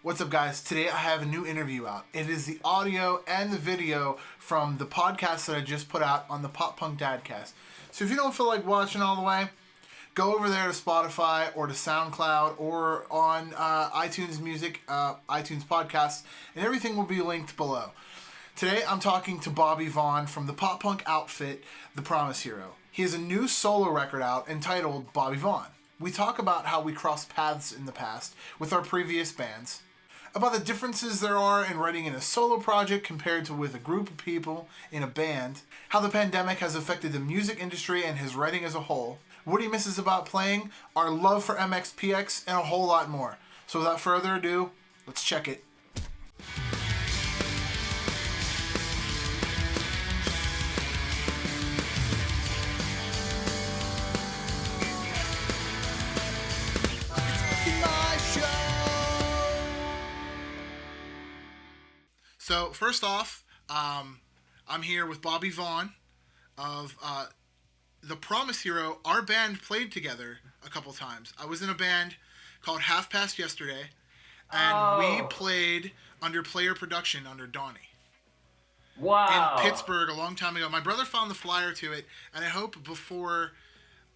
What's up, guys? Today I have a new interview out. It is the audio and the video from the podcast that I just put out on the Pop Punk Dadcast. So if you don't feel like watching all the way, go over there to Spotify or to SoundCloud or on iTunes Music, iTunes Podcasts, and everything will be linked below. Today I'm talking to Bobby Vaughn from the pop punk outfit, The Promise Hero. He has a new solo record out entitled Bobby Vaughn. We talk about how we crossed paths in the past with our previous bands, about the differences there are in writing in a solo project compared to with a group of people in a band, how the pandemic has affected the music industry and his writing as a whole, what he misses about playing, our love for MxPx, and a whole lot more. So without further ado, let's check it. So first off, I'm here with Bobby Vaughn of The Promise Hero. Our band played together a couple times. I was in a band called Half Past Yesterday, and we played under Player Production under Donnie. Wow. In Pittsburgh a long time ago. My brother found the flyer to it, and I hope before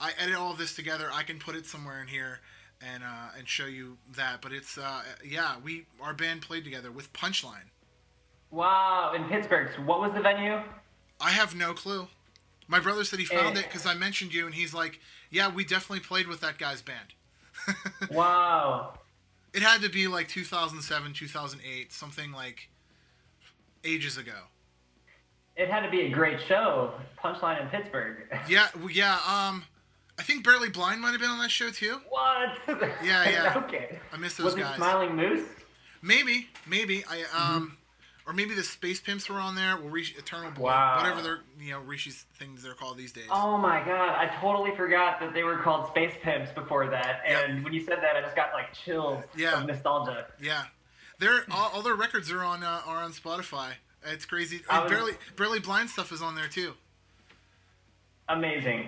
I edit all of this together, I can put it somewhere in here and show you that. But it's our band played together with Punchline. Wow, in Pittsburgh. So what was the venue? I have no clue. My brother said he found it because I mentioned you, and he's like, yeah, we definitely played with that guy's band. Wow. It had to be like 2007, 2008, something like ages ago. It had to be a great show. Punchline in Pittsburgh. Yeah. I think Barely Blind might have been on that show too. What? Yeah. Okay. I miss those was guys. it Smiling Moose? Maybe. Or maybe the Space Pimps were on there. Well, Eternal Boy, Wow. whatever they're, Rishi's things they're called these days. Oh my God, I totally forgot that they were called Space Pimps before that. And when you said that, I just got like chills of nostalgia. Yeah, all their records are on Spotify. It's crazy. Barely Blind stuff is on there too. Amazing.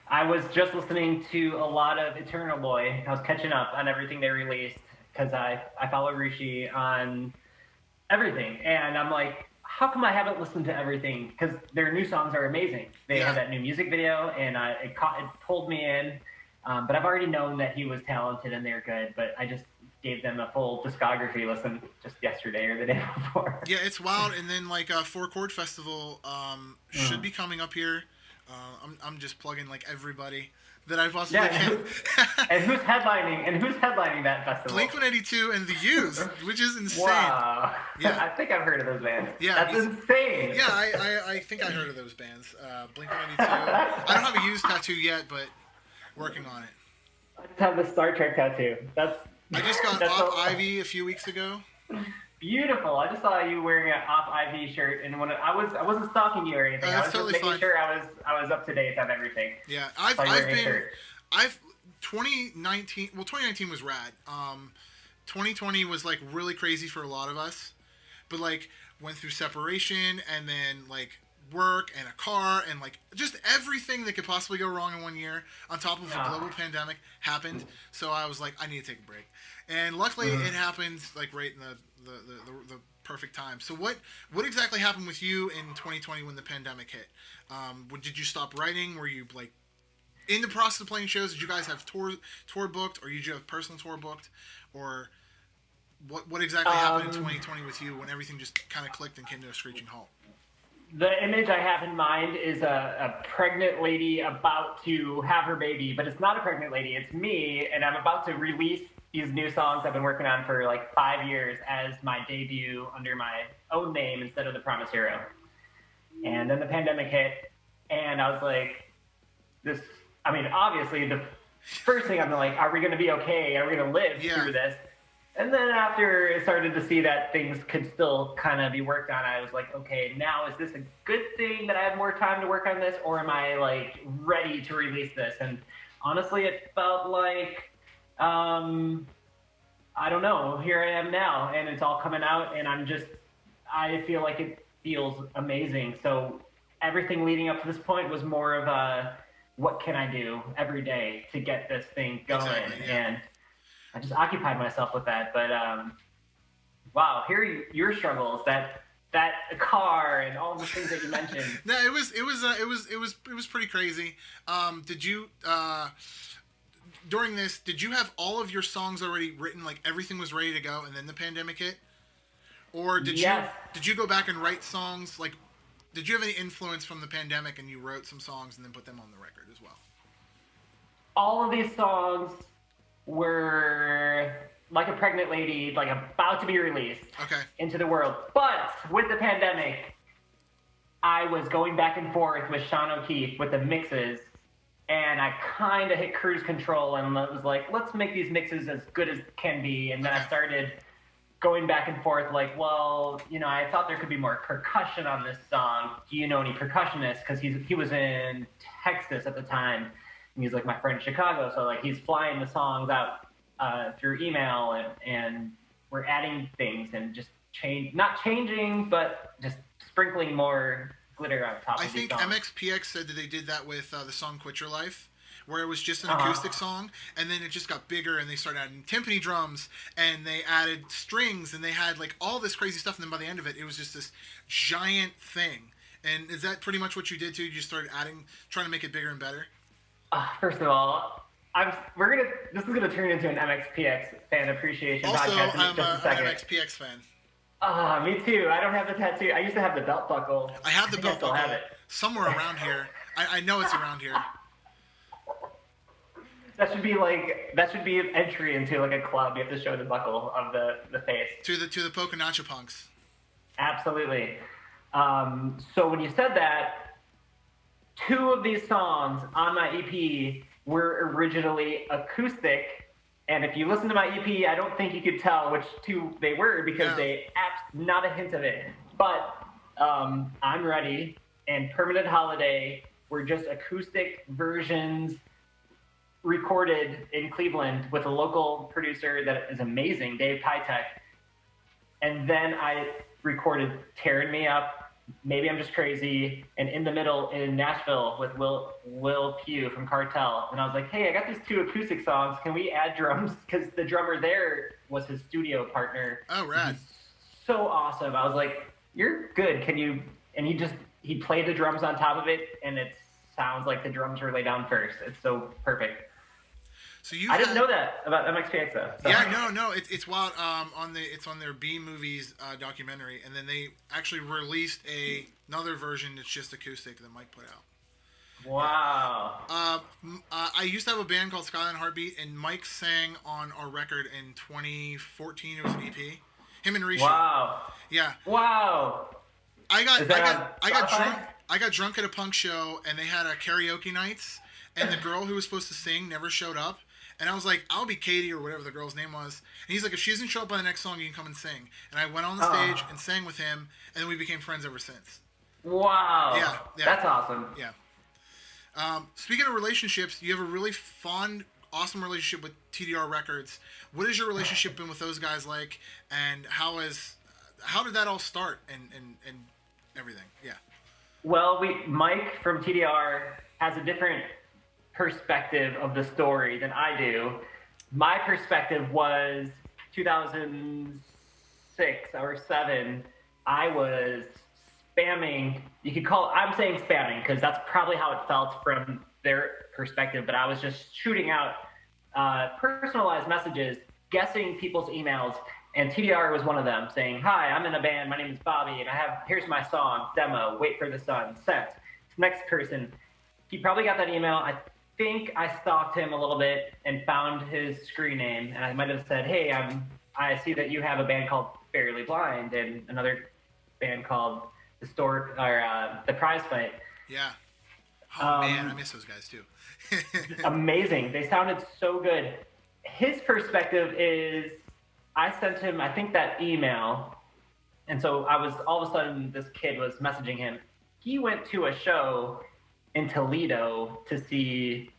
I was just listening to a lot of Eternal Boy. I was catching up on everything they released because I follow Rishi on everything, and I'm like, how come I haven't listened to everything? Because their new songs are amazing. They have that new music video, and it pulled me in. But I've already known that he was talented and they're good. But I just gave them a full discography listen just yesterday or the day before. Yeah, it's wild. And then like Four Chord Festival should be coming up here. I'm just plugging like everybody that I possibly can. And who's headlining that festival? Blink-182 and The Used, which is insane. Wow. Yeah. I think I've heard of those bands. Yeah, that's insane. Yeah, I think I heard of those bands. Blink-182. I don't have a Used tattoo yet, but working on it. I just have the Star Trek tattoo. I just got off Ivy a few weeks ago. Beautiful. I just saw you wearing an Off Ivy shirt, and when I wasn't stalking you or anything. I was totally just making fine. sure I was up to date on everything. Yeah, 2019 was rad. 2020 was like really crazy for a lot of us, but like went through separation and then like work and a car and like just everything that could possibly go wrong in 1 year on top of a global pandemic happened. So I was like, I need to take a break, and luckily it happened like right in the perfect time. So what exactly happened with you in 2020 when the pandemic hit? Did you stop writing? Were you like in the process of playing shows? Did you guys have tour booked, or did you have personal tour booked, or what exactly happened in 2020 with you when everything just kind of clicked and came to a screeching halt? The image I have in mind is a pregnant lady about to have her baby, but it's not a pregnant lady. It's me, and I'm about to release these new songs I've been working on for like 5 years as my debut under my own name instead of The Promise Hero. And then the pandemic hit, and I was like, obviously the first thing I'm like, are we going to be okay? Are we going to live through this? And then after I started to see that things could still kind of be worked on, I was like, okay, now is this a good thing that I have more time to work on this, or am I like ready to release this? And honestly, it felt like, I don't know, here I am now, and it's all coming out, and I feel like it feels amazing. So everything leading up to this point was more of a, what can I do every day to get this thing going? Exactly, yeah. And I just occupied myself with that. But wow, hearing your struggles, that car and all the things that you mentioned. No, it was pretty crazy. Did you during this? Did you have all of your songs already written? Like everything was ready to go, and then the pandemic hit, or Yes. did you go back and write songs? Like, did you have any influence from the pandemic, and you wrote some songs and then put them on the record as well? All of these songs were like a pregnant lady, like about to be released into the world. But with the pandemic, I was going back and forth with Sean O'Keefe with the mixes, and I kind of hit cruise control and was like, let's make these mixes as good as can be. And then I started going back and forth like, well, you know, I thought there could be more percussion on this song. Do you know any percussionists? Because he was in Texas at the time. And he's like my friend in Chicago. So like he's flying the songs out through email, and we're adding things and just not changing, but just sprinkling more glitter on top of I think MxPx said that they did that with the song Quit Your Life, where it was just an acoustic song, and then it just got bigger, and they started adding timpani drums, and they added strings, and they had like all this crazy stuff, and then by the end of it, it was just this giant thing. And is that pretty much what you did too? You just started trying to make it bigger and better? First of all, this is gonna turn into an MxPx fan appreciation podcast in just a second. I'm an MxPx fan. Me too. I don't have the tattoo. I used to have the belt buckle. I have the belt buckle. I still have it. Somewhere around here. I know it's around here. That should be an entry into like a club. You have to show the buckle of the face. To the Poconacha punks. Absolutely. So when you said that, 2 of these songs on my EP were originally acoustic. And if you listen to my EP, I don't think you could tell which 2 they were because not a hint of it. But I'm Ready and Permanent Holiday were just acoustic versions recorded in Cleveland with a local producer that is amazing, Dave Pytek. And then I recorded Tearing Me Up, Maybe I'm Just Crazy, and In the Middle in Nashville with Will Pugh from Cartel. And I was like, hey, I got these 2 acoustic songs. Can we add drums? Because the drummer there was his studio partner. Oh, rad. He's so awesome. I was like, you're good. Can you? And he played the drums on top of it, and it sounds like the drums were laid down first. It's so perfect. So I didn't know that about MxPx though. So. Yeah, no, it's wild. It's on their B Movies documentary, and then they actually released another version that's just acoustic that Mike put out. Wow. I used to have a band called Skyline Heartbeat, and Mike sang on our record in 2014. It was an EP. Him and Rishi. Wow. Yeah. Wow. I got drunk at a punk show, and they had a karaoke nights, and the girl who was supposed to sing never showed up. And I was like, I'll be Katie or whatever the girl's name was. And he's like, if she doesn't show up by the next song, you can come and sing. And I went on the stage and sang with him, and then we became friends ever since. Wow. Yeah. That's awesome. Yeah. Speaking of relationships, you have a really fond, awesome relationship with TDR Records. What has your relationship been with those guys like? And how did that all start and everything? Yeah. Well, Mike from TDR has a different perspective of the story than I do. My perspective was 2006 or 7. I was spamming. I'm saying spamming because that's probably how it felt from their perspective. But I was just shooting out personalized messages, guessing people's emails, and TDR was one of them, saying, "Hi, I'm in a band. My name is Bobby, and here's my song demo. Wait for the sun. Sent." Next person. He probably got that email. I think I stalked him a little bit and found his screen name, and I might have said, "Hey, I see that you have a band called Barely Blind and another band called The Prize Fight." Yeah. Oh man, I miss those guys too. Amazing. They sounded so good. His perspective is, I sent him, I think, that email, and so all of a sudden this kid was messaging him. He went to a show in Toledo to see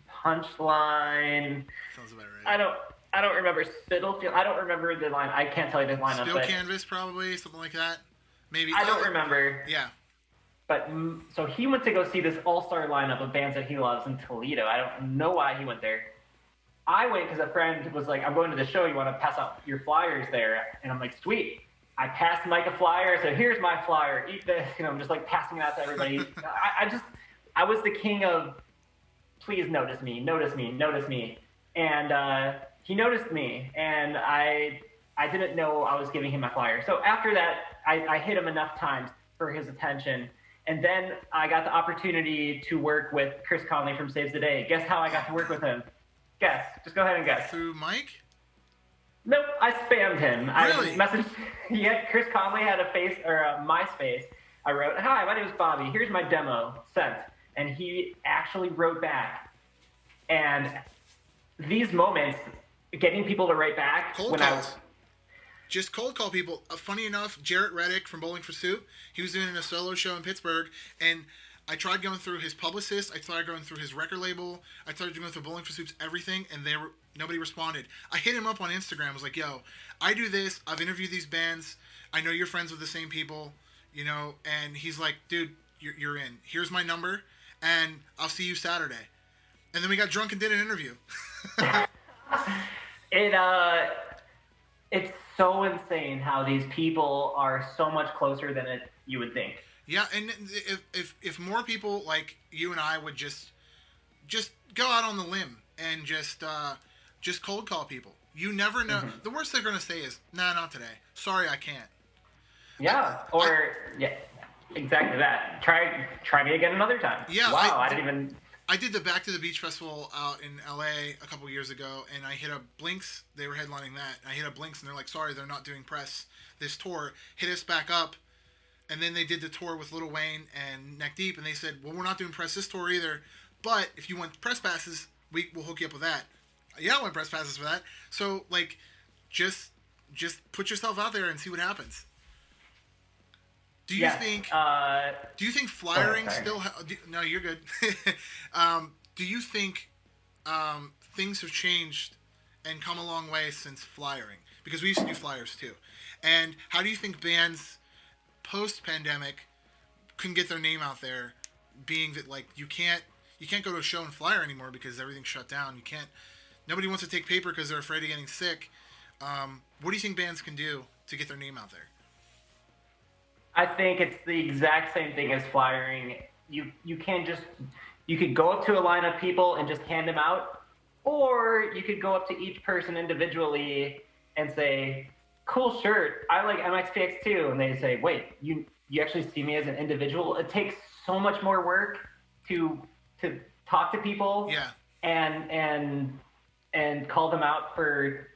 Punchline. Sounds about right. I don't remember Spittlefield. I don't remember the line. I can't tell you the lineup. Spill Canvas, probably something like that. Maybe. I don't remember. Yeah. But so he went to go see this all-star lineup of bands that he loves in Toledo. I don't know why he went there. I went because a friend was like, I'm going to the show. You want to pass out your flyers there? And I'm like, sweet. I passed Mike a flyer. So here's my flyer. Eat this. I'm just like passing it out to everybody. I was the king of, please notice me, notice me, notice me. And he noticed me. And I didn't know I was giving him my flyer. So after that, I hit him enough times for his attention. And then I got the opportunity to work with Chris Conley from Saves the Day. Guess how I got to work with him? Guess. Just go ahead and guess. Through Mike? Nope, I spammed him. Really? I messaged. Chris Conley had a face or a MySpace. I wrote, "Hi, my name is Bobby. Here's my demo." Sent, and he actually wrote back. And these moments, getting people to write back Cold calls. Just cold call people. Funny enough, Jarrett Reddick from Bowling for Soup, he was doing a solo show in Pittsburgh, and I tried going through his publicist, I tried going through his record label, I tried going through Bowling for Soup's everything, and nobody responded. I hit him up on Instagram, I was like, yo, I do this, I've interviewed these bands, I know you're friends with the same people, and he's like, dude, you're in. Here's my number, and I'll see you Saturday. And then we got drunk and did an interview. It's so insane how these people are so much closer than you would think. Yeah, and if more people like you and I would just go out on the limb and just cold call people. You never know. Mm-hmm. The worst they're going to say is, "Nah, not today. Sorry, I can't." Yeah, yeah, exactly that. Try me again another time. Yeah. Wow, I didn't even. I did the Back to the Beach Festival out in LA a couple years ago, and I hit up Blinks. They were headlining that. I hit up Blinks, and they're like, "Sorry, they're not doing press this tour. Hit us back up." And then they did the tour with Lil Wayne and Neck Deep, and they said, "Well, we're not doing press this tour either, but if you want press passes, we'll hook you up with that." Yeah, I want press passes for that. So, like, just put yourself out there and see what happens. Do you think flyering still? No, you're good. Do you think things have changed and come a long way since flyering? Because we used to do flyers too. And how do you think bands post-pandemic can get their name out there, being that like you can't go to a show and flyer anymore because everything's shut down. Nobody wants to take paper because they're afraid of getting sick. What do you think bands can do to get their name out there? I think it's the exact same thing as flyering. You could go up to a line of people and just hand them out, or you could go up to each person individually and say, "Cool shirt. I like MxPx too." And they say, "Wait, you actually see me as an individual?" It takes so much more work to talk to people, yeah, and call them out for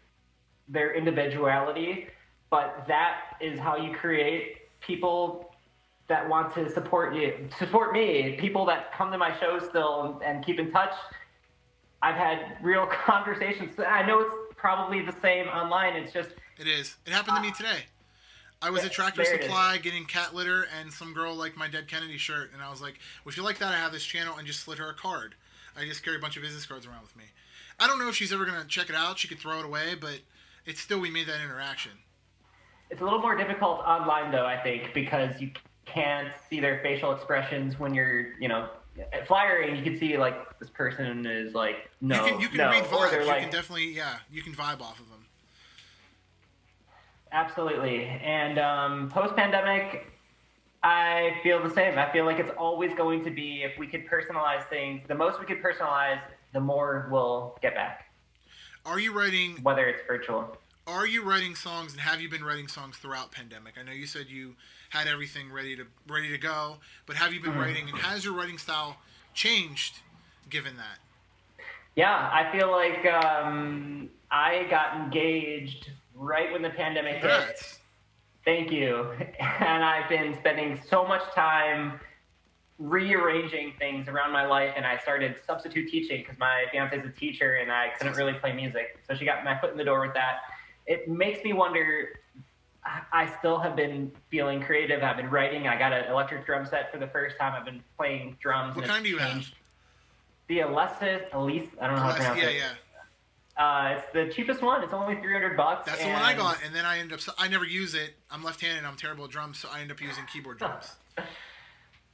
their individuality. But that is how you create people that want to support me, people that come to my shows still and keep in touch. I've had real conversations. I know it's probably the same online. It's just... It is. It happened to me today. I was at Tractor Supply getting cat litter, and some girl liked my Dead Kennedy shirt, and I was like, well, if you like that, I have this channel, and just slid her a card. I just carry a bunch of business cards around with me. I don't know if she's ever going to check it out. She could throw it away, but it's still, we made that interaction. It's a little more difficult online, though, I think, because you can't see their facial expressions when you're, at flyering. You can see, like, this person is like, no, you can read vibes. You can definitely, you can vibe off of them. Absolutely. And post-pandemic, I feel the same. I feel like it's always going to be, if we could personalize things, the most we could personalize, the more we'll get back. Are you writing... Whether it's virtual. Are you writing songs, and have you been writing songs throughout pandemic? I know you said you had everything ready to go, but have you been writing, and has your writing style changed given that? Yeah, I feel like I got engaged right when the pandemic hit. Thank you. And I've been spending so much time rearranging things around my life, and I started substitute teaching because my fiance's a teacher and I couldn't really play music. So she got my foot in the door with that. It makes me wonder, I still have been feeling creative. I've been writing. I got an electric drum set for the first time. I've been playing drums. What kind do you have? The Elise, I don't know how to pronounce it. Yeah. It's the cheapest one. It's only $300. That's the one I got, and then I never use it. I'm left-handed. I'm terrible at drums, so I end up using keyboard drums.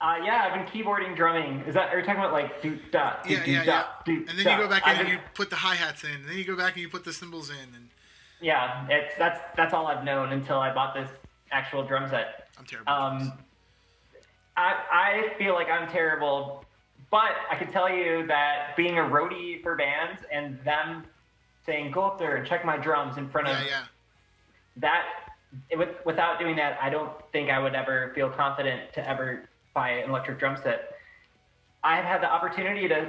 Yeah, I've been keyboarding drumming. Are you talking about like do da do Yeah. da do And then da? you go back in and you put the hi-hats in, and then you go back and you put the cymbals in, and Yeah, that's all I've known until I bought this actual drum set. I'm terrible at drums. I feel like I'm terrible, but I can tell you that being a roadie for bands and them saying go up there and check my drums in front of that, without doing that, I don't think I would ever feel confident to ever buy an electric drum set. I have had the opportunity to.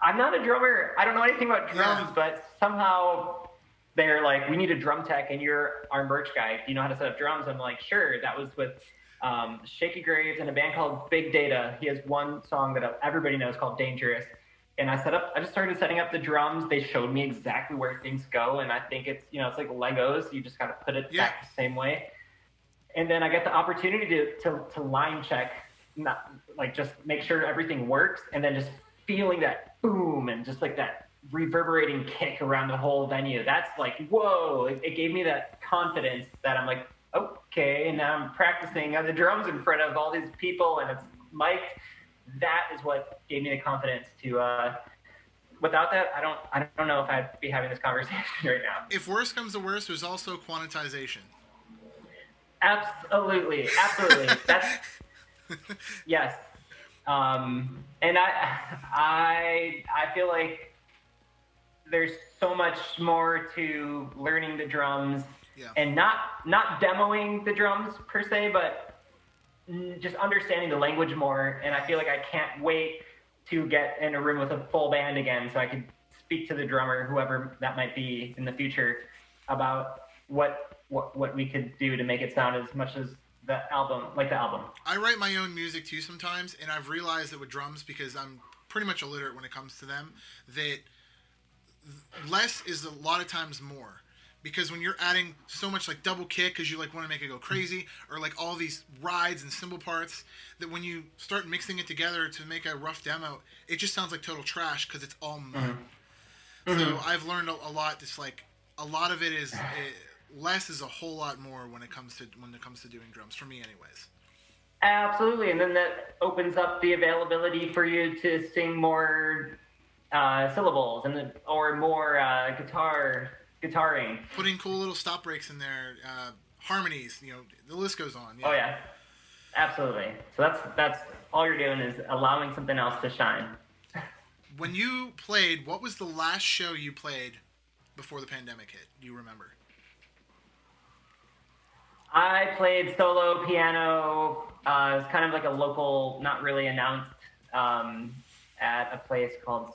I'm not a drummer. I don't know anything about drums, but somehow they're like, we need a drum tech, and you're our merch guy. Do you know how to set up drums? I'm like, sure. That was with Shaky Graves and a band called Big Data. He has one song that everybody knows called Dangerous. And I just started setting up the drums. They showed me exactly where things go. And I think it's like Legos. You just got to put it back the same way. And then I get the opportunity to line check, not like just make sure everything works. And then just feeling that boom and just like that reverberating kick around the whole venue. That's like, whoa, it gave me that confidence that I'm like, okay, and now I'm practicing on the drums in front of all these people and it's mic'd. That is what gave me the confidence to, without that, I don't know if I'd be having this conversation right now. If worse comes to worse, there's also quantization. Absolutely. That's, yes. And I feel like there's so much more to learning the drums and not demoing the drums per se, but just understanding the language more. And I feel like I can't wait to get in a room with a full band again so I can speak to the drummer, whoever that might be in the future, about what we could do to make it sound as much as the album. I write my own music too sometimes, and I've realized that with drums, because I'm pretty much illiterate when it comes to them, that less is a lot of times more. Because when you're adding so much like double kick because you like want to make it go crazy, or like all these rides and cymbal parts, that when you start mixing it together to make a rough demo, it just sounds like total trash because it's all mud. So I've learned a lot. Just like a lot of it is less is a whole lot more when it comes to doing drums, for me anyways. Absolutely, and then that opens up the availability for you to sing more syllables or more guitaring. Putting cool little stop breaks in there, harmonies, the list goes on. Yeah. Oh yeah, absolutely. So that's all you're doing is allowing something else to shine. When you played, what was the last show you played before the pandemic hit? Do you remember? I played solo piano. It was kind of like a local, not really announced, at a place called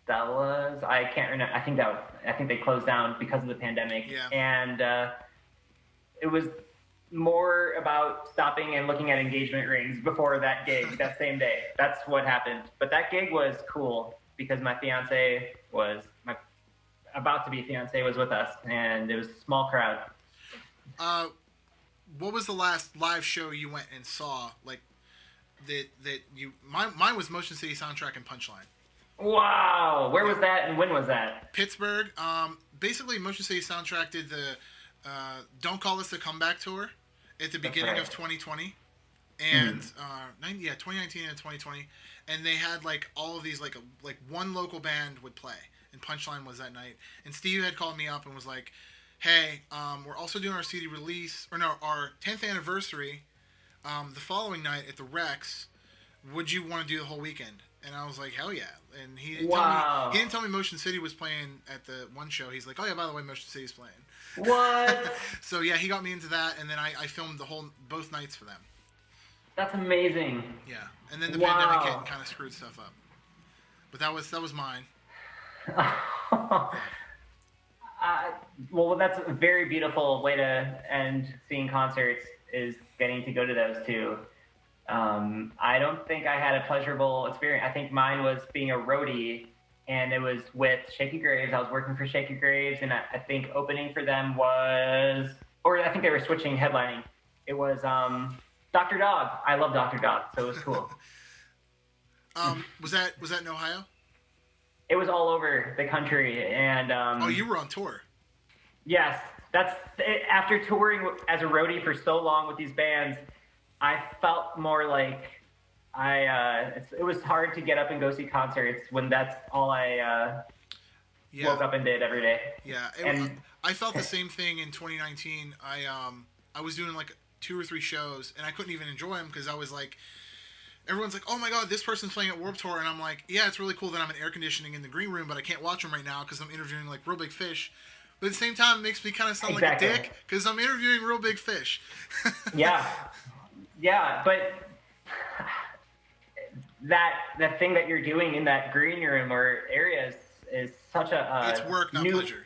Stella's. I can't remember. I think they closed down because of the pandemic. Yeah. And it was more about stopping and looking at engagement rings before that gig that same day. That's what happened. But that gig was cool because my about to be fiance was with us, and it was a small crowd. What was the last live show you went and saw? Like that you? Mine was Motion City Soundtrack and Punchline. Wow, where was that and when was that? Pittsburgh. Basically, Motion City Soundtrack did the Don't Call This a Comeback tour at the beginning of 2020, and 2019 and 2020, and they had like all of these like one local band would play, and Punchline was that night. And Steve had called me up and was like, "Hey, we're also doing our CD release, our 10th anniversary, the following night at the Rex. Would you want to do the whole weekend?" And I was like, hell yeah. And he didn't tell me Motion City was playing at the one show. He's like, oh yeah, by the way, Motion City's playing. What? So yeah, he got me into that, and then I filmed both nights for them. That's amazing. Yeah. And then the pandemic hit and kind of screwed stuff up. But that was mine. Well, that's a very beautiful way to end seeing concerts, is getting to go to those two. I don't think I had a pleasurable experience. I think mine was being a roadie, and it was with Shaky Graves. I was working for Shaky Graves, and I think opening for them was, or I think they were switching headlining. It was Dr. Dog. I love Dr. Dog, so it was cool. Was that in Ohio? It was all over the country, and you were on tour. Yes, that's after touring as a roadie for so long with these bands. I felt more like it was hard to get up and go see concerts when that's all I woke up and did every day. Yeah, I felt the same thing in 2019. I was doing like 2 or 3 shows, and I couldn't even enjoy them because I was like, everyone's like, oh my god, this person's playing at Warped Tour, and I'm like, yeah, it's really cool that I'm in air conditioning in the green room, but I can't watch them right now because I'm interviewing like Real Big Fish. But at the same time, it makes me kind of sound like a dick because I'm interviewing Real Big Fish. Yeah, but that thing that you're doing in that green room or area is such a it's work, not pleasure.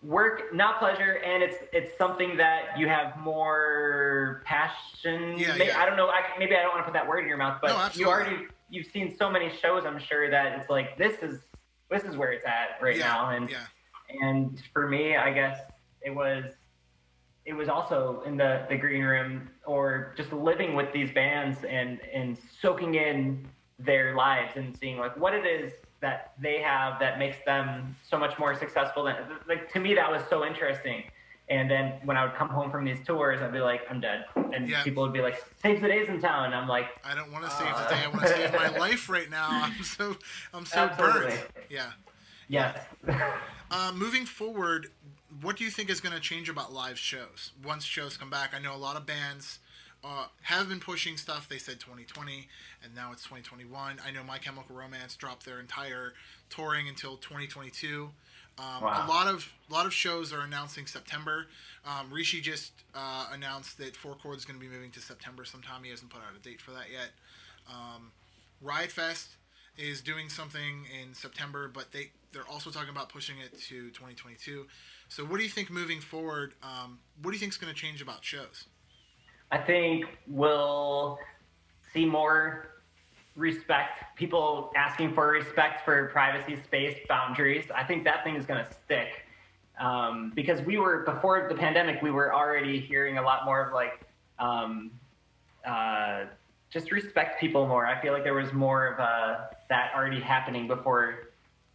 Work, not pleasure, and it's something that you have more passion. Yeah. I don't know. Maybe I don't want to put that word in your mouth, but no, you've seen so many shows. I'm sure that it's like this is where it's at right now. And for me, I guess it was also in the green room or just living with these bands and soaking in their lives and seeing like what it is that they have that makes them so much more successful than, like, to me that was so interesting. And then when I would come home from these tours, I'd be like, I'm dead. And people would be like, Save the Day's in town. I'm like, I don't want to save the day. I want to save my life right now. I'm so burnt. Yeah. Yes. Moving forward, what do you think is going to change about live shows once shows come back? I know a lot of bands have been pushing stuff. They said 2020, and now it's 2021. I know My Chemical Romance dropped their entire touring until 2022. Wow. A lot of shows are announcing September. Rishi just announced that Four Chords is going to be moving to September sometime. He hasn't put out a date for that yet. Riot Fest is doing something in September, but they're also talking about pushing it to 2022. So what do you think moving forward? What do you think is going to change about shows? I think we'll see more respect, people asking for respect for privacy, space, boundaries. I think that thing is going to stick. Because before the pandemic, we were already hearing a lot more of like, just respect people more. I feel like there was more of that already happening before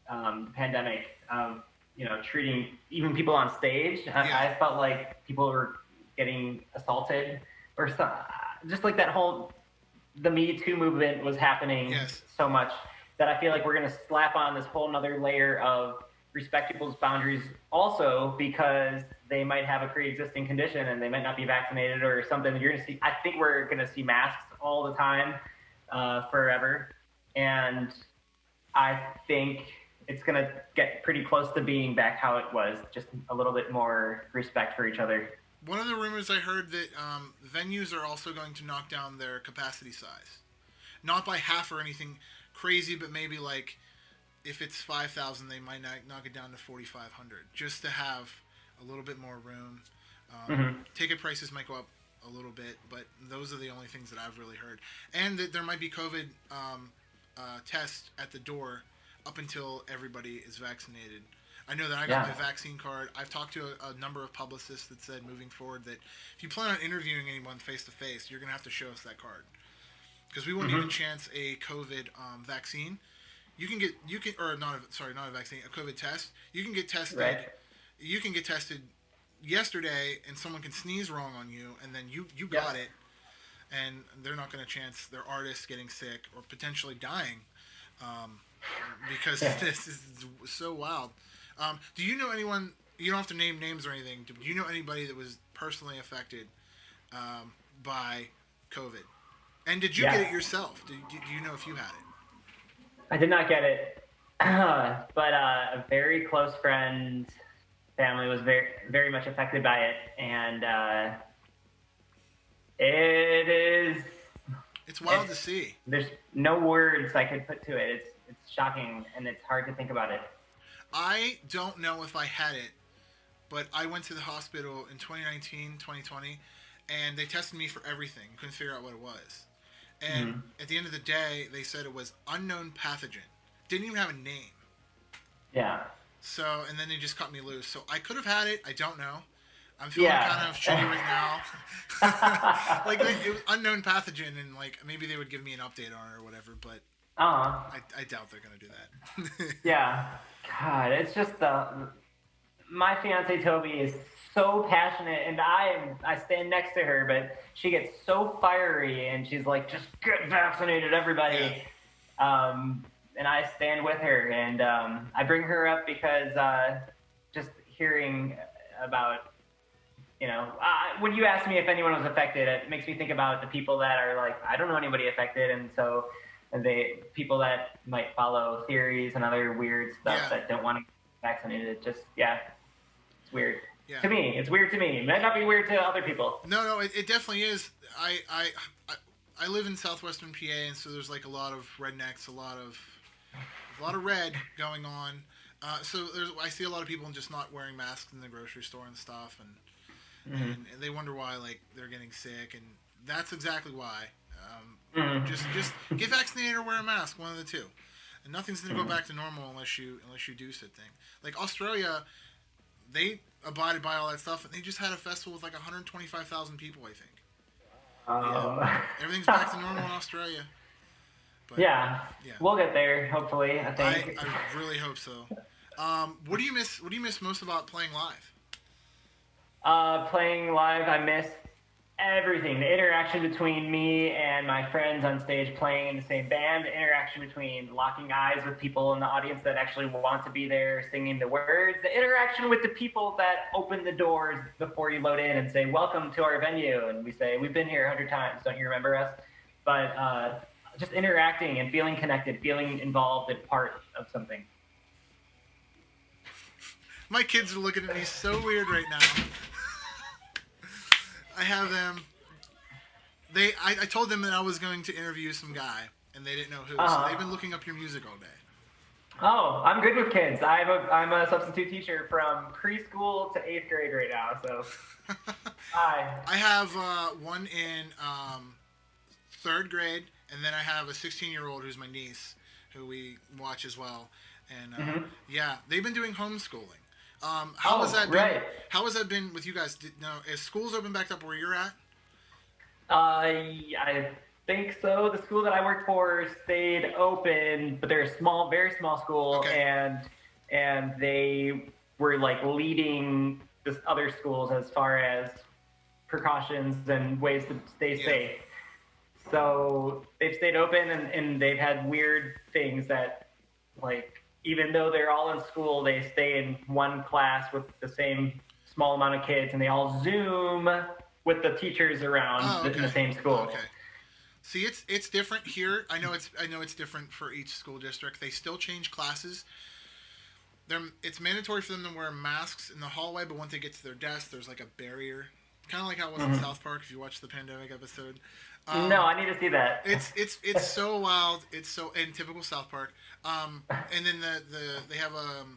the pandemic, treating even people on stage. I felt like people were getting assaulted or just like the Me Too movement was happening so much that I feel like we're going to slap on this whole nother layer of respect people's boundaries also because they might have a pre-existing condition and they might not be vaccinated or something. You're going to see, I think we're going to see masks all the time forever. And I think it's going to get pretty close to being back how it was, just a little bit more respect for each other. One of the rumors I heard that venues are also going to knock down their capacity size. Not by half or anything crazy, but maybe like if it's 5,000, they might knock it down to 4,500 just to have a little bit more room. Ticket prices might go up a little bit, but those are the only things that I've really heard. And that there might be COVID tests at the door up until everybody is vaccinated. I know that I got my vaccine card. I've talked to a number of publicists that said moving forward that if you plan on interviewing anyone face-to-face, you're going to have to show us that card. Because we won't even chance a COVID vaccine. A COVID test. You can get tested. Right. You can get tested yesterday, and someone can sneeze wrong on you, and then you got it, and they're not going to chance their artist getting sick or potentially dying because this is so wild. Do you know anyone? You don't have to name names or anything. Do you know anybody that was personally affected by COVID? And did you get it yourself? Do you know if you had it? I did not get it, but a very close friend's family was very, very much affected by it, and it's wild to see. There's no words I could put to it. It's shocking, and it's hard to think about it. I don't know if I had it, but I went to the hospital in 2019, 2020, and they tested me for everything. Couldn't figure out what it was. And at the end of the day, they said it was unknown pathogen. Didn't even have a name. Yeah. So, and then they just cut me loose. So I could have had it. I don't know. I'm feeling kind of shitty right now. Like, it was unknown pathogen, and like maybe they would give me an update on it or whatever, but I doubt they're going to do that. Yeah. God, it's just my fiance Toby is so passionate, and I stand next to her, but she gets so fiery, and she's like, just get vaccinated, everybody. Yeah. And I stand with her, and I bring her up because just hearing about, when you ask me if anyone was affected, it makes me think about the people that are like, I don't know anybody affected, and so people that might follow theories and other weird stuff that don't want to get vaccinated. Just it's weird. Yeah. To me, it's weird to me. It might not be weird to other people. No, it definitely is. I live in southwestern PA, and so there's like a lot of rednecks, a lot of red going on. So I see a lot of people just not wearing masks in the grocery store and stuff, and they wonder why like they're getting sick, and that's exactly why. Just get vaccinated or wear a mask, one of the two, and nothing's gonna go back to normal unless you do said thing. Like Australia, they abided by all that stuff, and they just had a festival with like 125,000 people, I think. Yeah. Everything's back to normal in Australia. But, yeah, we'll get there hopefully. I think. I really hope so. What do you miss? What do you miss most about playing live? Playing live, I miss everything. The interaction between me and my friends on stage playing in the same band. The interaction between locking eyes with people in the audience that actually want to be there, singing the words. The interaction with the people that open the doors before you load in and say, "Welcome to our venue," and we say, "We've been here 100 times. Don't you remember us?" But just interacting and feeling connected, feeling involved and part of something. My kids are looking at me so weird right now. I have them. I told them that I was going to interview some guy, and they didn't know who. So they've been looking up your music all day. Oh, I'm good with kids. I'm a substitute teacher from preschool to 8th grade right now. So, hi. I have one in 3rd grade, and then I have a 16-year-old who's my niece, who we watch as well. And they've been doing homeschooling. How has that been? Right. How has that been with you guys? Is schools open back up where you're at? I think so. The school that I work for stayed open, but they're a small, very small school, and they were like leading the other schools as far as precautions and ways to stay safe. So they've stayed open, and they've had weird things that, like, even though they're all in school, they stay in one class with the same small amount of kids, and they all Zoom with the teachers around in the same school. Okay. See, it's different here. I know it's different for each school district. They still change classes. It's mandatory for them to wear masks in the hallway, but once they get to their desk, there's like a barrier, kind of like how it was in South Park. If you watch the pandemic episode. No, I need to see that. It's so wild. It's so in typical South Park. And then they have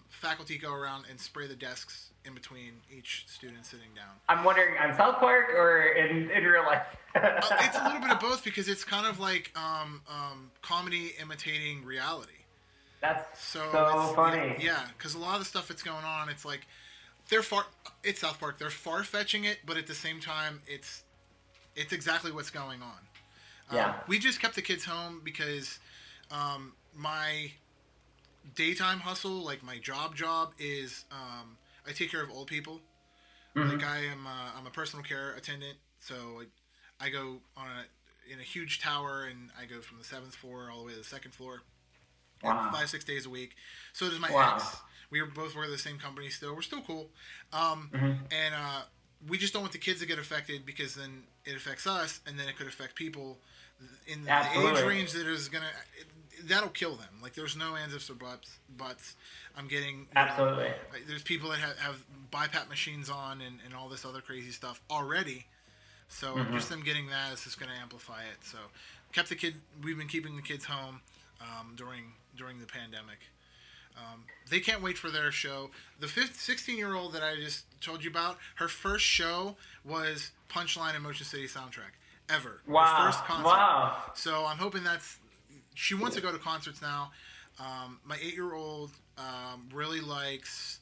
faculty go around and spray the desks in between each student sitting down. I'm wondering on South Park or in real life. It's a little bit of both because it's kind of like comedy imitating reality. That's so funny. Yeah, because a lot of the stuff that's going on, it's like it's South Park. They're far-fetching it, but at the same time, it's exactly what's going on. We just kept the kids home because my daytime hustle, like my job is I take care of old people. Like I'm a personal care attendant, so I go in a huge tower, and I go from the 7th floor all the way to the 2nd floor. 5-6 days a week. So does my ex. We both work at the same company still. We're still cool. And we just don't want the kids to get affected because then it affects us, and then it could affect people in the age range that is going to... That'll kill them. Like, there's no ands, ifs, or buts. I'm getting... Absolutely. There's people that have BiPAP machines on and all this other crazy stuff already. So just them getting that is just going to amplify it. So we've been keeping the kids home during the pandemic. They can't wait for their show. The 16-year-old that I just told you about, her first show was Punchline and Motion City Soundtrack ever. Wow. Her first concert. Wow. So I'm hoping she wants to go to concerts now. My 8-year-old really likes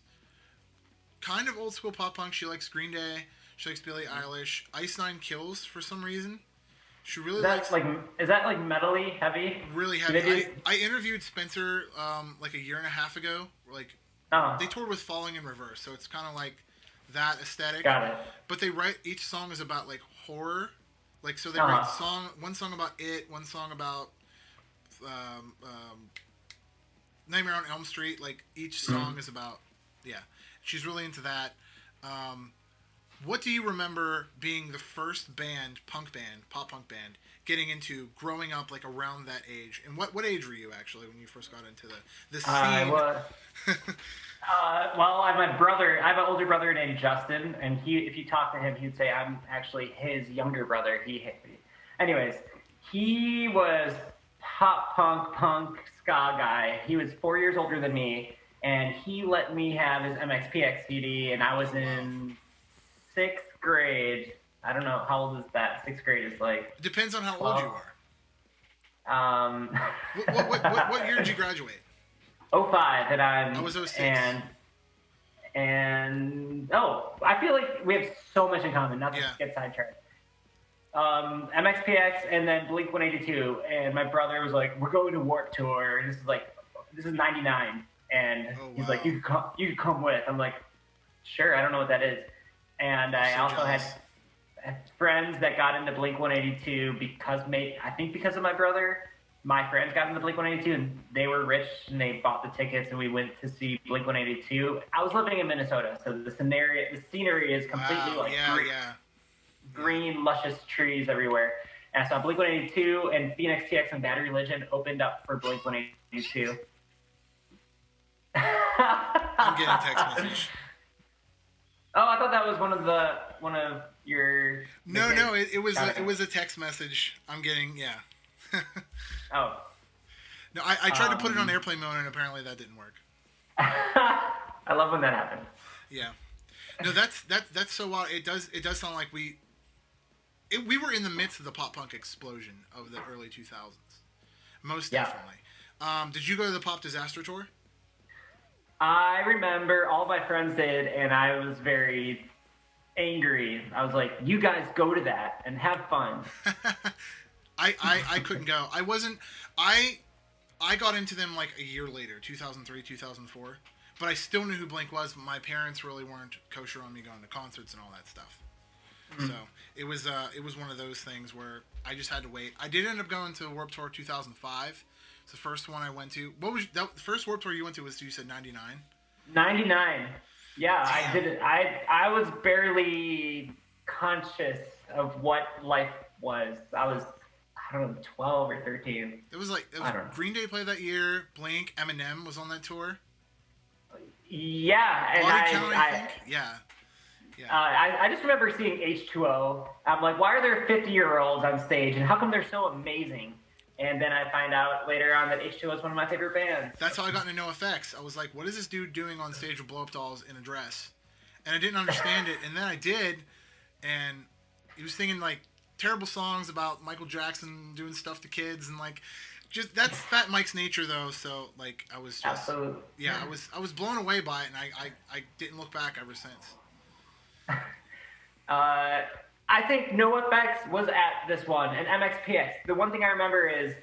kind of old school pop punk. She likes Green Day. She likes Billie Eilish. Ice Nine Kills for some reason. She really likes. Is that like metally heavy? Really heavy. I interviewed Spencer like a year and a half ago. They toured with Falling in Reverse, so it's kind of like that aesthetic. Got it. But they write, each song is about like horror. Like, so they Uh-huh. write one song about it, one song about Nightmare on Elm Street. Like, each song is about, yeah. She's really into that. What do you remember being the first band, pop punk band, getting into growing up, like, around that age? And what age were you, actually, when you first got into the scene? I was... well, I have an older brother named Justin, and if you talk to him, he'd say I'm actually his younger brother. Anyways, he was pop punk ska guy. He was 4 years older than me, and he let me have his MxPx CD, and I was in 6th grade. I don't know, how old is that? 6th grade is like... It depends on how old you are. What year did you graduate? 05, and I was 06. And I feel like we have so much in common. Not to get sidetracked. MxPx and then Blink 182, and my brother was like, "We're going to Warped Tour." And this is '99, and he's like, "You can come with." I'm like, "Sure." I don't know what that is, and I also had friends that got into Blink 182 because of my brother. My friends got into Blink 182, and they were rich, and they bought the tickets, and we went to see Blink 182. I was living in Minnesota, so the scenery is completely green, luscious trees everywhere. And I saw Blink 182, and Phoenix TX and Bad Religion opened up for Blink 182. I'm getting a text message. Oh, I thought that was one of your. No, it was a text message. I'm getting Oh. No, I tried to put it on airplane mode, and apparently that didn't work. I love when that happens. Yeah. No, that's so wild. It does sound like we were in the midst of the pop punk explosion of the early 2000s. Most definitely. Did you go to the Pop Disaster tour? I remember all my friends did, and I was very angry. I was like, "You guys go to that and have fun." I couldn't go. I got into them like a year later, 2003, 2004. But I still knew who Blink was. My parents really weren't kosher on me going to concerts and all that stuff. So it was one of those things where I just had to wait. I did end up going to Warped Tour 2005. It's the first one I went to. What was the first Warped Tour you went to? Was you said 99? 99. Yeah, Damn. I did it. I was barely conscious of what life was. I was, I don't know, 12 or 13. It was Green Day played that year. Blink, Eminem was on that tour. Yeah, and I think. Yeah. I just remember seeing H2O. I'm like, why are there 50-year-olds on stage, and how come they're so amazing? And then I find out later on that H2O is one of my favorite bands. That's how I got into NoFX. I was like, what is this dude doing on stage with blow-up dolls in a dress? And I didn't understand it, and then I did, and he was singing like terrible songs about Michael Jackson doing stuff to kids, and like, just that's Fat Mike's nature though. So like, I was just absolutely. Yeah, I was blown away by it, and I didn't look back ever since. I think NoFX was at this one, and MxPx. The one thing I remember is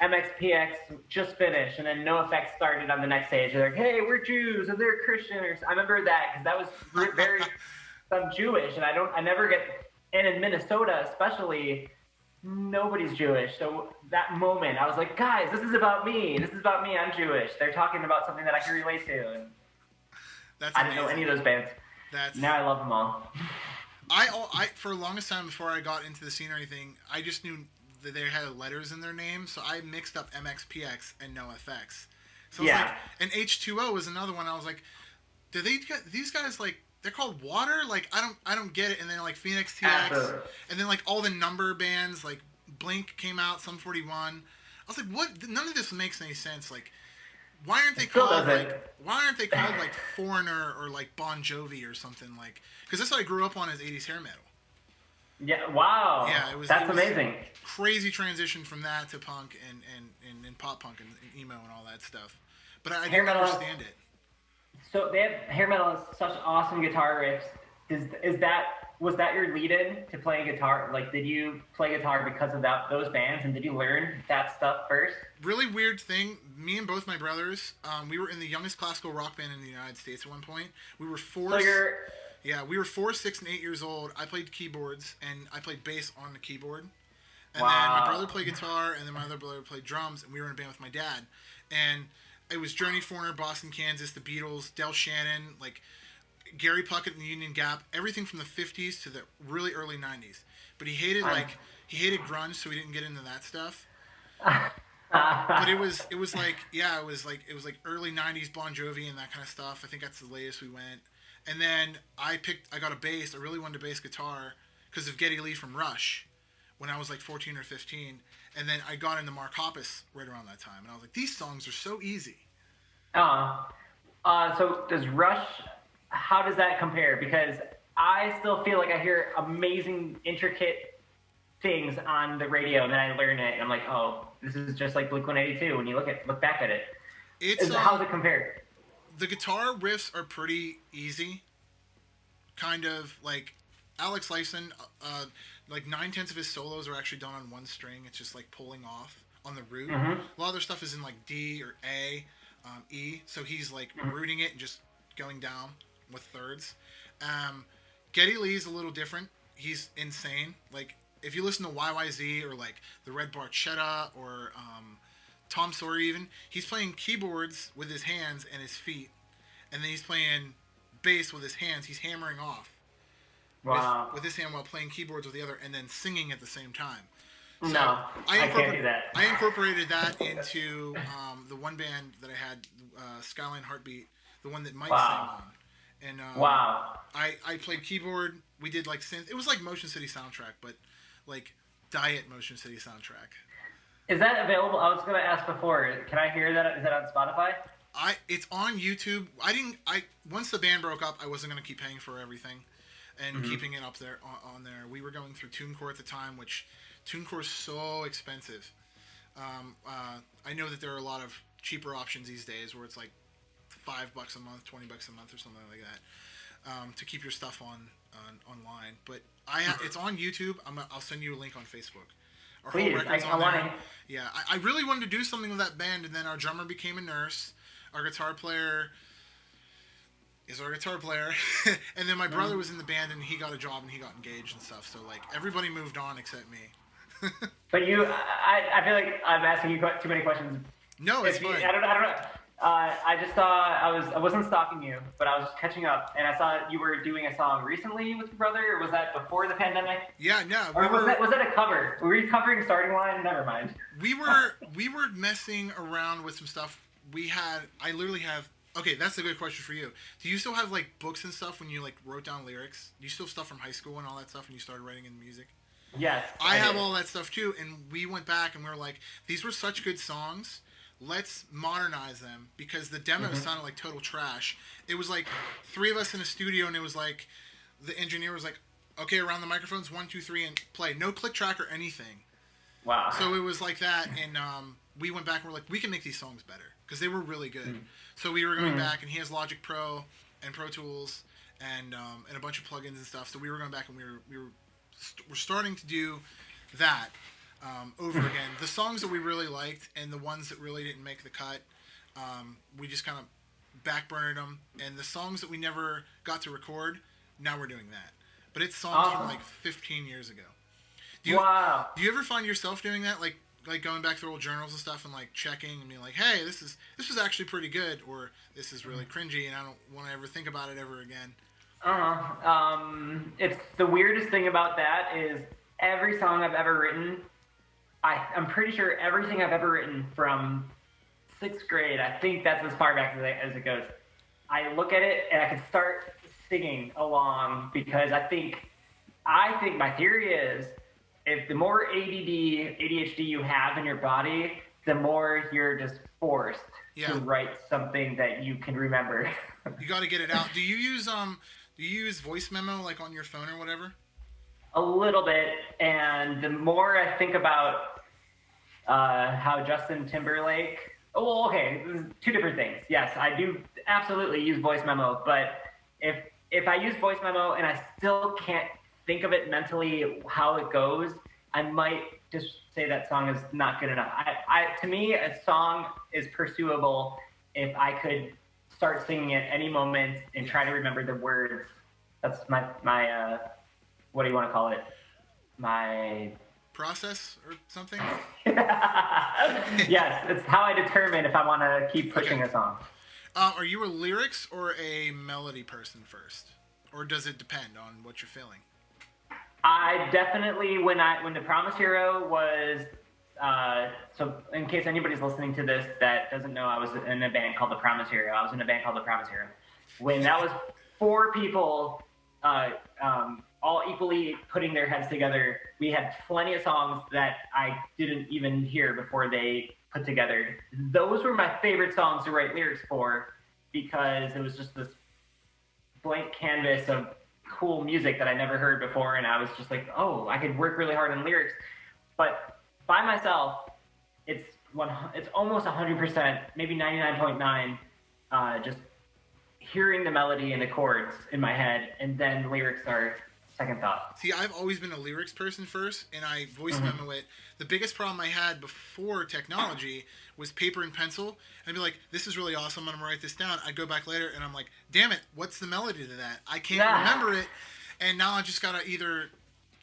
MxPx just finished, and then NoFX started on the next stage. They're like, "Hey, we're Jews, and they're Christians." I remember that because that was very. I'm Jewish, and I never get. And in Minnesota, especially, nobody's Jewish. So that moment, I was like, "Guys, this is about me. This is about me. I'm Jewish." They're talking about something that I can relate to, and I didn't know any of those bands. Now I love them all. I for the longest time before I got into the scene or anything, I just knew that they had letters in their name, so I mixed up MxPx and NoFX. So I was like, and H2O was another one. I was like, do these guys like they're called Water? Like I don't get it. And then like Phoenix TX, and then like all the number bands like Blink came out, Sum 41. I was like, what? None of this makes any sense. Like, why aren't they called like Foreigner or like Bon Jovi or something like? Because that's what I grew up on as 80s hair metal. Yeah. Wow. Yeah. That's amazing. Crazy transition from that to punk and pop punk and emo and all that stuff. But I didn't understand it. So they have hair metal has such awesome guitar riffs. Was that your lead-in to playing guitar? Like, did you play guitar because of those bands, and did you learn that stuff first? Really weird thing. Me and both my brothers, we were in the youngest classical rock band in the United States at one point. We were forced. Yeah, we were 4, 6, and 8 years old. I played keyboards, and I played bass on the keyboard. And then my brother played guitar, and then my other brother played drums, and we were in a band with my dad. And it was Journey, Foreigner, Boston, Kansas, the Beatles, Del Shannon, like Gary Puckett and the Union Gap, everything from the 50s to the really early 90s. But he hated grunge, so we didn't get into that stuff. But it was like early 90s Bon Jovi and that kind of stuff. I think that's the latest we went. And then I got a bass. I really wanted a bass guitar because of Geddy Lee from Rush when I was like 14 or 15. And then I got into Mark Hoppus right around that time. And I was like, these songs are so easy. So does Rush, how does that compare? Because I still feel like I hear amazing, intricate things on the radio, and then I learn it, and I'm like, oh, this is just like Blink-182 when you look back at it. How's it compared? The guitar riffs are pretty easy. Kind of like Alex Lifeson, like 9/10 of his solos are actually done on one string. It's just like pulling off on the root. Mm-hmm. A lot of their stuff is in like D or A, E. So he's like rooting it and just going down with thirds. Geddy Lee's a little different. He's insane. Like if you listen to YYZ or like the Red Barchetta or Tom Sawyer even, he's playing keyboards with his hands and his feet, and then he's playing bass with his hands. He's hammering off with his hand while playing keyboards with the other, and then singing at the same time. So no, I can't do that. I incorporated that into the one band that I had, Skyline Heartbeat, the one that Mike sang on. And I played keyboard. We did like synth. It was like Motion City Soundtrack, but like Diet Motion City Soundtrack. Is that available? I was going to ask before. Can I hear that? Is that on Spotify? It's on YouTube. Once the band broke up, I wasn't going to keep paying for everything and keeping it up there on there. We were going through TuneCore at the time, which TuneCore is so expensive. I know that there are a lot of cheaper options these days where it's like $5 a month, $20 a month, or something like that to keep your stuff online. But it's on YouTube. I'll send you a link on Facebook. Please, I want to. Yeah, I really wanted to do something with that band, and then our drummer became a nurse. Our guitar player is our guitar player. And then my brother was in the band, and he got a job, and he got engaged and stuff. So, like, everybody moved on except me. But I feel like I'm asking you too many questions. No, it's fine. I don't know. I just saw, I wasn't stalking you, but I was just catching up, and I saw you were doing a song recently with your brother, or was that before the pandemic? Yeah, no. Was that a cover? Were you covering Starting Line? Never mind. We were messing around with some stuff. I literally have, okay, that's a good question for you. Do you still have, like, books and stuff when you, like, wrote down lyrics? Do you still have stuff from high school and all that stuff when you started writing in music? Yes. I have all that stuff, too, and we went back and we were like, these were such good songs. Let's modernize them, because the demo sounded like total trash. It was like 3 of us in a studio, and it was like the engineer was like, okay, around the microphones, 1, 2, 3, and play. No click track or anything. Wow. So it was like that, and we went back and we're like, we can make these songs better, because they were really good. So we were going back, and he has Logic Pro and Pro Tools and a bunch of plugins and stuff. So we were going back, and we're starting to do that. Over again. The songs that we really liked and the ones that really didn't make the cut, we just kind of backburnered them. And the songs that we never got to record, now we're doing that. But it's songs from like 15 years ago. Do you ever find yourself doing that? Like going back through old journals and stuff and like checking and being like, hey, this was actually pretty good, or this is really cringy and I don't want to ever think about it ever again. It's the weirdest thing about that is every song I've ever written, I'm pretty sure everything I've ever written from 6th grade, I think that's as far back as it goes. I look at it and I can start singing along, because I think my theory is if the more ADHD you have in your body, the more you're just forced to write something that you can remember. You got to get it out. Do you use voice memo like on your phone or whatever? A little bit, and the more I think about how Justin Timberlake... Oh, well, okay, this is 2 different things. Yes, I do absolutely use voice memo, but if I use voice memo and I still can't think of it mentally how it goes, I might just say that song is not good enough. To me, a song is pursuable if I could start singing at any moment and try to remember the words That's my what do you want to call it? My process or something? Yes, it's how I determine if I want to keep pushing a song. Are you a lyrics or a melody person first? Or does it depend on what you're feeling? I definitely, when the Promise Hero was, so in case anybody's listening to this that doesn't know, I was in a band called the Promise Hero. When that was 4 people, all equally putting their heads together, we had plenty of songs that I didn't even hear before they put together. Those were my favorite songs to write lyrics for, because it was just this blank canvas of cool music that I never heard before, and I was just like, oh, I could work really hard on lyrics. But by myself, it's almost 100%, maybe 99.9, just hearing the melody and the chords in my head, and then lyrics are second thought. See, I've always been a lyrics person first, and I voice memo it. The biggest problem I had before technology was paper and pencil. I'd be like, this is really awesome, I'm going to write this down. I'd go back later, and I'm like, damn it, what's the melody to that? I can't remember it, and now I just got to either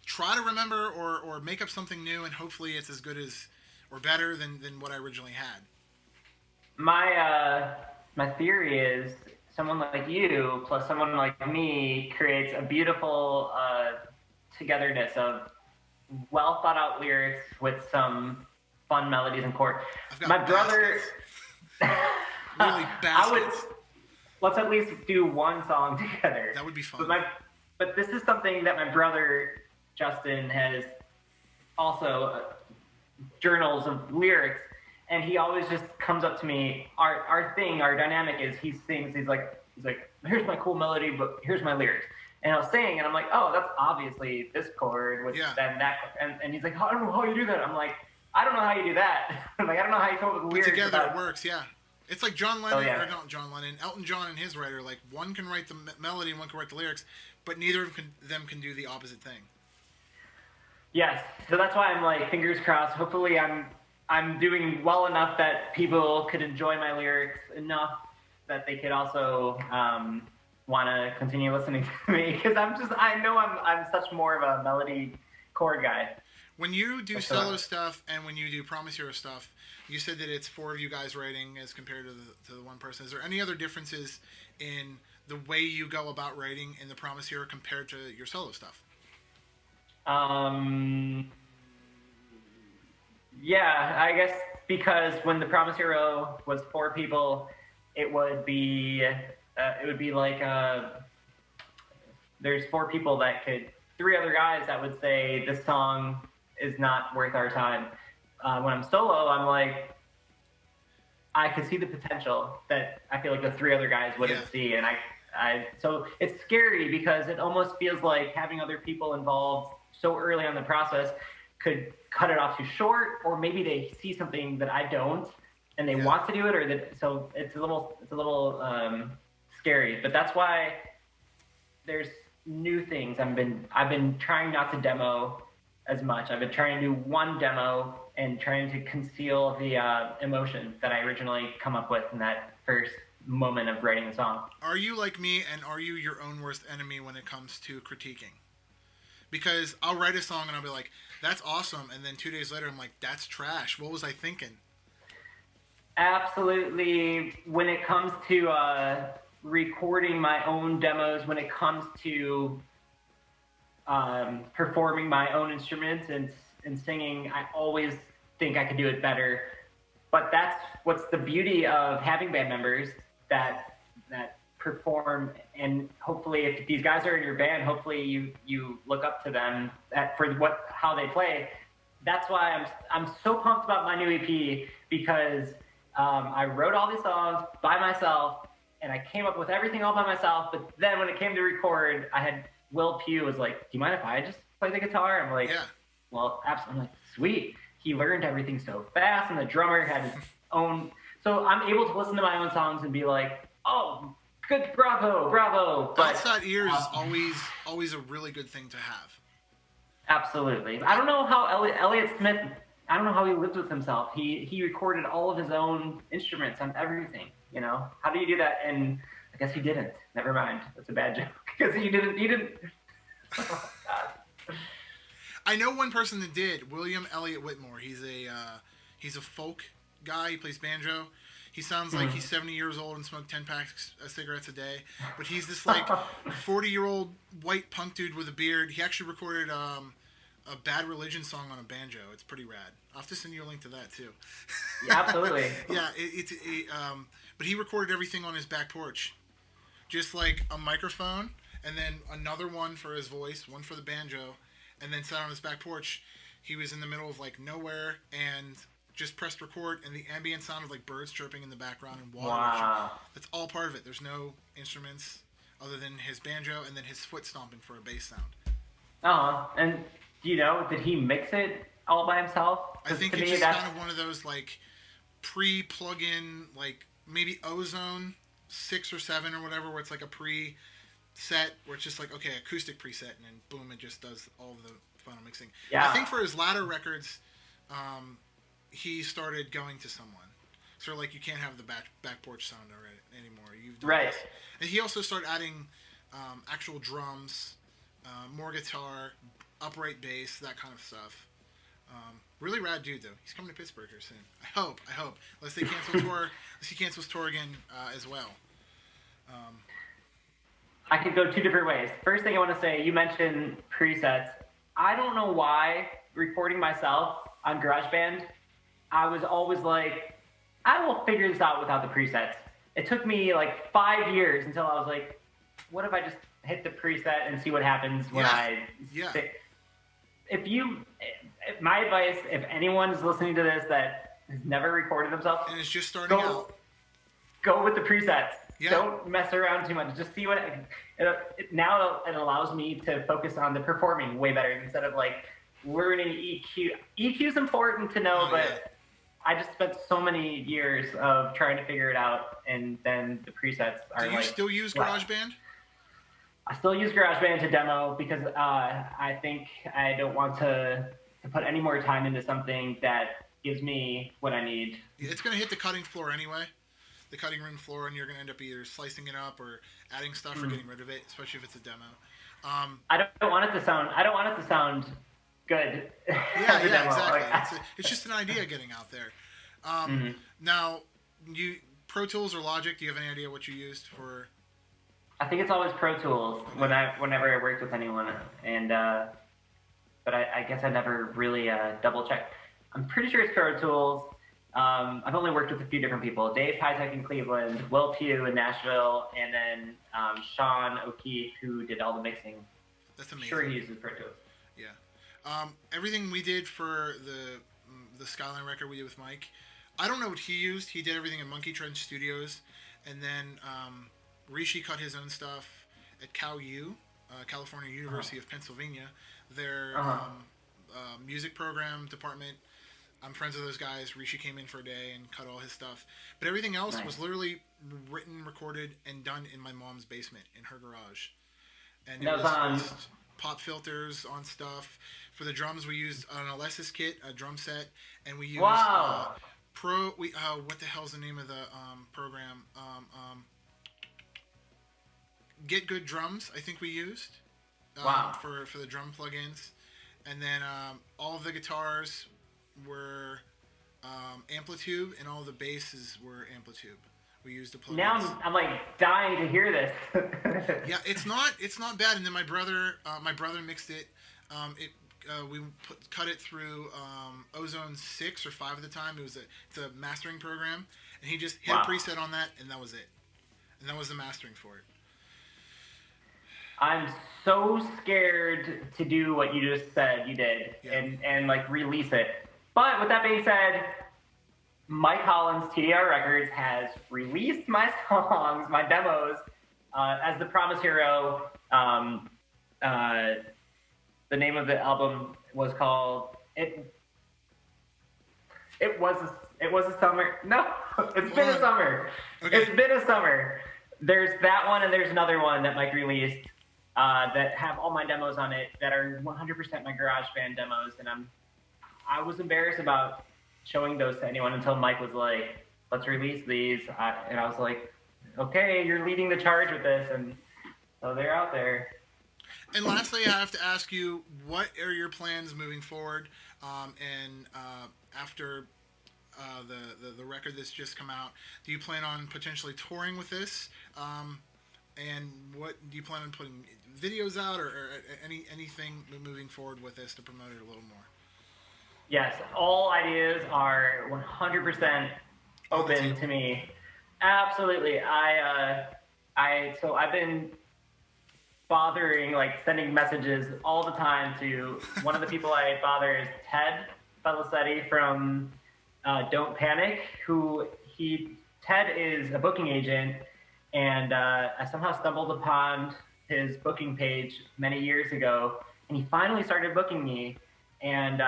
try to remember or make up something new, and hopefully it's as good as or better than what I originally had. My theory is someone like you plus someone like me creates a beautiful togetherness of well thought out lyrics with some fun melodies and chords. My brother, really baskets. Let's at least do one song together. That would be fun. But this is something that my brother Justin has also journals of lyrics. And he always just comes up to me. Our dynamic is he sings. He's like, here's my cool melody, but here's my lyrics. And I'll sing, and I'm like, oh, that's obviously this chord with then that. And he's like, I don't know how you do that. I'm like, I don't know how you do that. I'm like, I don't know how you come up with lyrics. But together it works, yeah. It's like John Lennon, or not John Lennon, Elton John and his writer. Like, one can write the melody and one can write the lyrics, but neither of them can do the opposite thing. Yes, so that's why I'm like, fingers crossed. Hopefully I'm doing well enough that people could enjoy my lyrics enough that they could also want to continue listening to me, because I know I'm such more of a melody chord guy. When you do solo stuff and when you do Promise Hero stuff, you said that it's 4 of you guys writing as compared to the one person. Is there any other differences in the way you go about writing in the Promise Hero compared to your solo stuff? Yeah, I guess because when the Promise Hero was 4 people, it would be like there's 4 people that could 3 other guys that would say this song is not worth our time. When I'm solo, I'm like, I could see the potential that I feel like the 3 other guys wouldn't see, and so it's scary because it almost feels like having other people involved so early on the process could cut it off too short, or maybe they see something that I don't and they want to do it, so it's a little scary. But that's why there's new things. I've been trying not to demo as much. I've been trying to do one demo and trying to conceal the emotion that I originally come up with in that first moment of writing the song. Are you like me, and are you your own worst enemy when it comes to critiquing? Because I'll write a song and I'll be like, that's awesome, and then 2 days later I'm like, that's trash. What was I thinking? Absolutely. When it comes to recording my own demos, when it comes to performing my own instruments and singing, I always think I could do it better. But that's what's the beauty of having band members that perform, and hopefully if these guys are in your band, hopefully you look up to them for how they play. That's why I'm so pumped about my new EP, because I wrote all these songs by myself and I came up with everything all by myself. But then when it came to record, I had Will Pugh was like, do you mind if I just play the guitar? I'm like, well, absolutely. I'm like, sweet. He learned everything so fast, and the drummer had his own. So I'm able to listen to my own songs and be like, oh, good, bravo. But outside ear is always a really good thing to have. Absolutely. I don't know how Elliott Smith, I don't know how he lives with himself. He recorded all of his own instruments on everything, you know? How do you do that? And I guess he didn't. Never mind. That's a bad joke. Because you didn't. Oh, God. I know one person that did. William Elliott Whitmore. He's a folk guy. He plays banjo. He sounds like he's 70 years old and smoked 10 packs of cigarettes a day. But he's this like 40-year-old white punk dude with a beard. He actually recorded a Bad Religion song on a banjo. It's pretty rad. I'll have to send you a link to that too. Yeah, absolutely. Yeah, but he recorded everything on his back porch. Just like a microphone and then another one for his voice, one for the banjo, and then sat on his back porch. He was in the middle of like nowhere and just pressed record, and the ambient sound of like birds chirping in the background and water. Wow. That's all part of it. There's no instruments other than his banjo and then his foot stomping for a bass sound. And did he mix it all by himself? I think it's just kind of one of those like pre-plug-in, like maybe Ozone 6 or 7 or whatever, where it's like a pre-set where it's just like, okay, acoustic preset, and then boom, it just does all the final mixing. Yeah. I think for his latter records, he started going to someone. So like you can't have the back porch sound already anymore. You've done right. This. And he also started adding actual drums, more guitar, upright bass, that kind of stuff. Really rad dude though. He's coming to Pittsburgh here soon. I hope. Unless they cancel tour. Unless he cancels tour again as well. I could go 2 different ways. First thing I want to say, you mentioned presets. I don't know why recording myself on GarageBand, I was always like, I will figure this out without the presets. It took me like 5 years until I was like, what if I just hit the preset and see what happens when my advice, if anyone's listening to this that has never recorded themselves and is just starting out, go with the presets. Yeah. Don't mess around too much. Just see what now it allows me to focus on the performing way better instead of like learning EQ. EQ is important to know, but I just spent so many years of trying to figure it out, and then the presets are. Do you still use GarageBand? I still use GarageBand to demo because I think I don't want to put any more time into something that gives me what I need. It's going to hit the cutting floor anyway. The cutting room floor, and you're going to end up either slicing it up or adding stuff or getting rid of it, especially if it's a demo. I don't want it to sound good. Yeah, exactly. It's just an idea getting out there. Now, Pro Tools or Logic? Do you have any idea what you used for? I think it's always Pro Tools whenever I worked with anyone, and but I guess I never really double checked. I'm pretty sure it's Pro Tools. I've only worked with a few different people: Dave Pytek in Cleveland, Will Pugh in Nashville, and then Sean O'Keefe, who did all the mixing. That's amazing. Sure, he uses Pro Tools. Yeah. Everything we did for the Skyline record we did with Mike, I don't know what he used. He did everything in Monkey Trench Studios, and then Rishi cut his own stuff at CalU, California University of Pennsylvania. Their music program department. I'm friends with those guys. Rishi came in for a day and cut all his stuff. But everything else was literally written, recorded, and done in my mom's basement in her garage. And it was just pop filters on stuff. For the drums, we used an Alessis kit, a drum set, and we used what the hell's the name of the program? Get Good Drums, I think we used for the drum plugins. And then all of the guitars were Amplitube, and all the basses were Amplitube. We used a plugin. Now I'm like dying to hear this. Yeah, it's not bad. And then my brother mixed it. We cut it through Ozone 6 or 5 at the time. It's a mastering program, and he just hit a preset on that, and that was it. And that was the mastering for it. I'm so scared to do what you just said you did and like release it. But with that being said, Mike Holland's TDR Records has released my songs, my demos, as the Promise Hero. The name of the album was called It Was a Summer. No, it's been a summer. Okay. It's been a summer. There's that one, and there's another one that Mike released that have all my demos on it that are 100% my GarageBand demos, and I was embarrassed about showing those to anyone until Mike was like, let's release these. And I was like, okay, you're leading the charge with this. And So they're out there. And lastly, I have to ask you, what are your plans moving forward? After the record that's just come out, do you plan on potentially touring with this? And what do you plan on putting videos out or anything moving forward with this to promote it a little more? Yes, all ideas are 100% open to me. Absolutely. So I've been bothering, like sending messages all the time to one of the people I bother is Ted Felicetti from Don't Panic, Ted is a booking agent, and I somehow stumbled upon his booking page many years ago, and he finally started booking me, and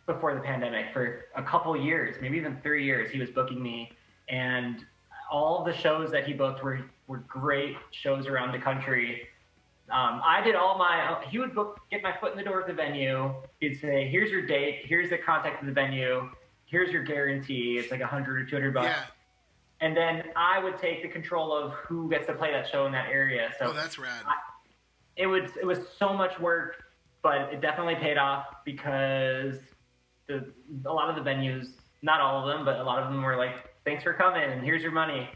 before the pandemic, for a couple years, maybe even 3 years, he was booking me, and all the shows that he booked were great shows around the country. I did he would get my foot in the door at the venue. He'd say, here's your date, here's the contact of the venue, here's your guarantee. It's like $100 or $200. Yeah. And then I would take the control of who gets to play that show in that area. So that's rad. It was so much work, but it definitely paid off because a lot of the venues, not all of them, but a lot of them were like, thanks for coming, and here's your money.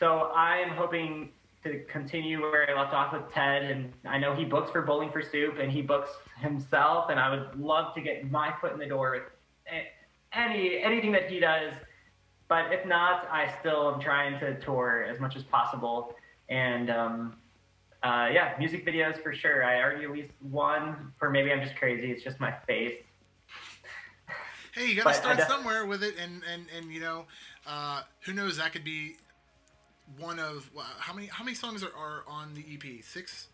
So I'm hoping to continue where I left off with Ted, and I know he books for Bowling for Soup, and he books himself, and I would love to get my foot in the door with anything that he does. But if not, I still am trying to tour as much as possible. And music videos for sure. I already released one for Maybe I'm Just Crazy. It's just my face. Hey, you gotta start somewhere with it, and you know, who knows? That could be one of how many songs are on the EP? 6?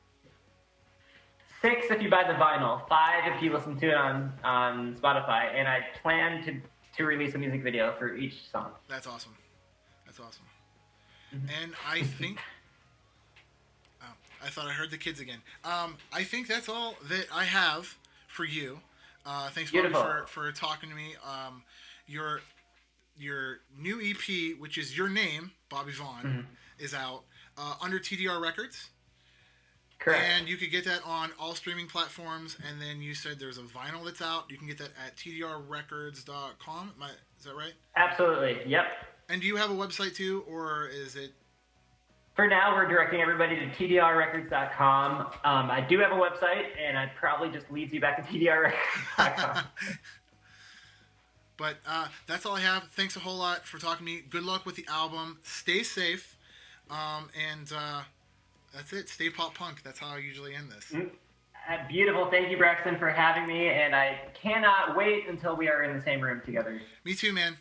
6 if you buy the vinyl. 5 if you listen to it on Spotify. And I plan to release a music video for each song. That's awesome. That's awesome. Mm-hmm. And I think. I thought I heard the kids again. I think that's all that I have for you. Thanks, Bobby, for talking to me. Your new EP, which is your name, Bobby Vaughn, is out under TDR Records. Correct. And you could get that on all streaming platforms. And then you said there's a vinyl that's out. You can get that at tdrrecords.com. Is that right? Absolutely. Yep. And do you have a website too, or is it? For now, we're directing everybody to tdrrecords.com. I do have a website, and it probably just leads you back to tdrrecords.com. But that's all I have. Thanks a whole lot for talking to me. Good luck with the album. Stay safe. And that's it. Stay pop punk. That's how I usually end this. Beautiful. Thank you, Braxton, for having me. And I cannot wait until we are in the same room together. Me too, man.